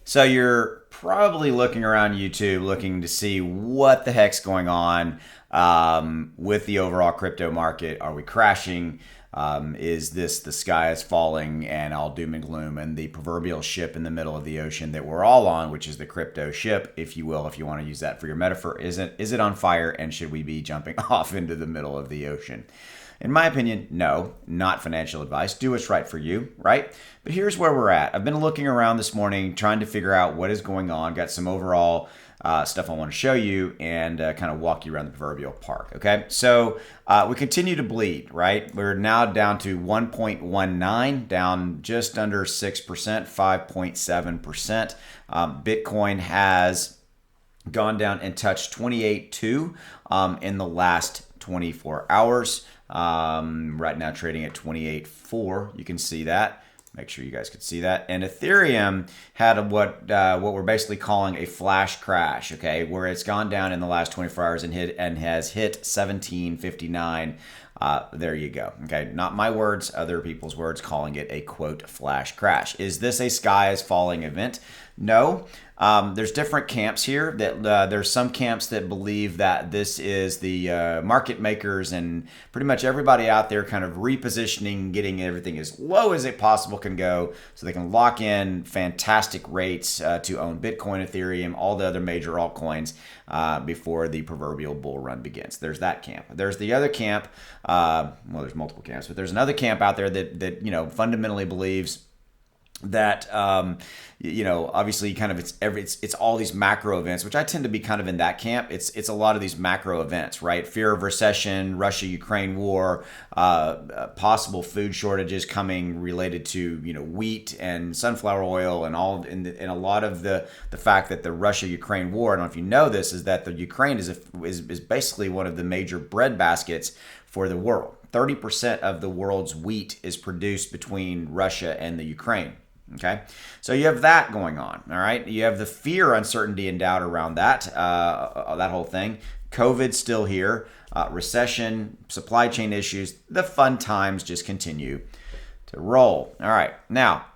So you're probably looking around YouTube looking to see what the heck's going on with the overall crypto market. Are we crashing? Is this the sky is falling and all doom and gloom, and the proverbial ship in the middle of the ocean that we're all on, which is the crypto ship, if you will, if you want to use that for your metaphor, is it on fire, and should we be jumping off into the middle of the ocean? In my opinion, no, not financial advice. Do what's right for you, right? But here's where we're at. I've been looking around this morning trying to figure out what is going on. Got some overall stuff I want to show you and kind of walk you around the proverbial park, okay? So we continue to bleed, right? We're now down to 1.19, down just under 6%, 5.7%. Bitcoin has gone down and touched 28.2 in the last 24 hours. Right now trading at 28.4. You can see that. Make sure you guys could see that. And Ethereum had what we're basically calling a flash crash, okay, where it's gone down in the last 24 hours and has hit 1759. There you go. Okay, not my words, other people's words, calling it a quote flash crash. Is this a sky is falling event? No. There's different camps here. That there's some camps that believe that this is the market makers and pretty much everybody out there kind of repositioning, getting everything as low as it possible can go, so they can lock in fantastic rates to own Bitcoin, Ethereum, all the other major altcoins before the proverbial bull run begins. There's that camp. There's the other camp. Well, there's multiple camps, but there's another camp out there that fundamentally believes that obviously kind of it's all these macro events, which I tend to be kind of in that camp. It's a lot of these macro events, right? Fear of recession, Russia-Ukraine war, possible food shortages coming related to wheat and sunflower oil and all, and a lot of the fact that the Russia-Ukraine war, I don't know if you know this, is that the Ukraine is basically one of the major bread baskets for the world. 30% of the world's wheat is produced between Russia and the Ukraine. Okay, so you have that going on. All right, you have the fear, uncertainty, and doubt around that whole thing. COVID's still here. Recession, supply chain issues. The fun times just continue to roll. All right, now,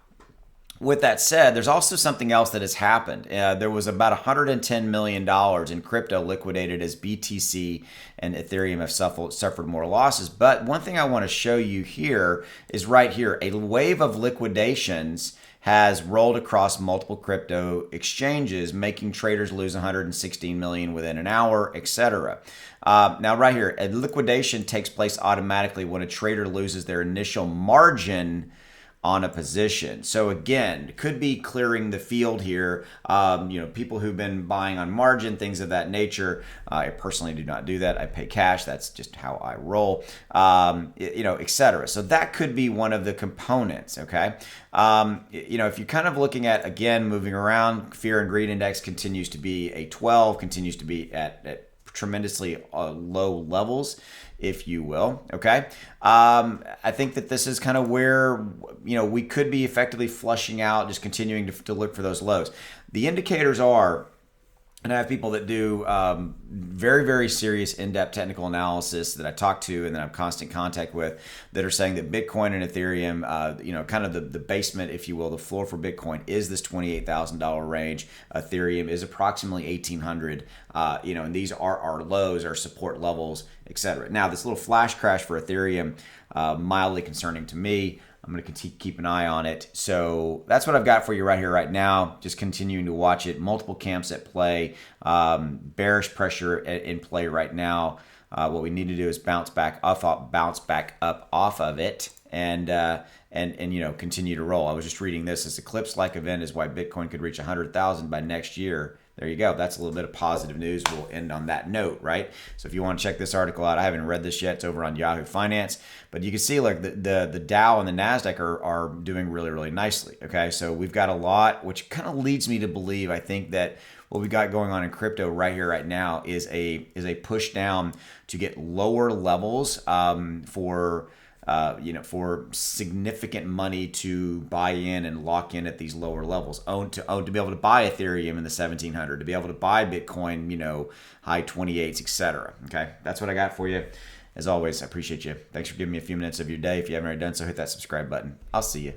with that said, there's also something else that has happened. There was about $110 million in crypto liquidated as BTC and Ethereum have suffered more losses. But one thing I want to show you here is right here. A wave of liquidations has rolled across multiple crypto exchanges, making traders lose 116 million within an hour, etc. Now, right here, a liquidation takes place automatically when a trader loses their initial margin on a position. So again, could be clearing the field here. People who've been buying on margin, things of that nature. I personally do not do that. I pay cash. That's just how I roll. Etc. So that could be one of the components. Okay. If you're kind of looking at, again, moving around, fear and greed index continues to be a 12, continues to be at tremendously low levels, if you will. Okay. I think that this is kind of where, we could be effectively flushing out, just continuing to look for those lows. The indicators are, and I have people that do very, very serious in-depth technical analysis that I talk to and that I'm in constant contact with, that are saying that Bitcoin and Ethereum, kind of the basement, if you will, the floor for Bitcoin is this $28,000 range. Ethereum is approximately $1,800. And these are our lows, our support levels, etc. Now, this little flash crash for Ethereum, mildly concerning to me. I'm going to keep an eye on it. So that's what I've got for you right here, right now. Just continuing to watch it. Multiple camps at play. Bearish pressure in play right now. What we need to do is bounce back up off of it, and continue to roll. I was just reading this. This eclipse-like event is why Bitcoin could reach 100,000 by next year. There you go. That's a little bit of positive news. We'll end on that note, right? So if you want to check this article out, I haven't read this yet. It's over on Yahoo Finance. But you can see like the Dow and the NASDAQ are doing really, really nicely. Okay, so we've got a lot, which kind of leads me to believe, I think, that what we got going on in crypto right here, right now is a push down to get lower levels for significant money to buy in and lock in at these lower levels. To be able to buy Ethereum in the 1700, to be able to buy Bitcoin, high 28s, etc. Okay, that's what I got for you. As always, I appreciate you. Thanks for giving me a few minutes of your day. If you haven't already done so, hit that subscribe button. I'll see you.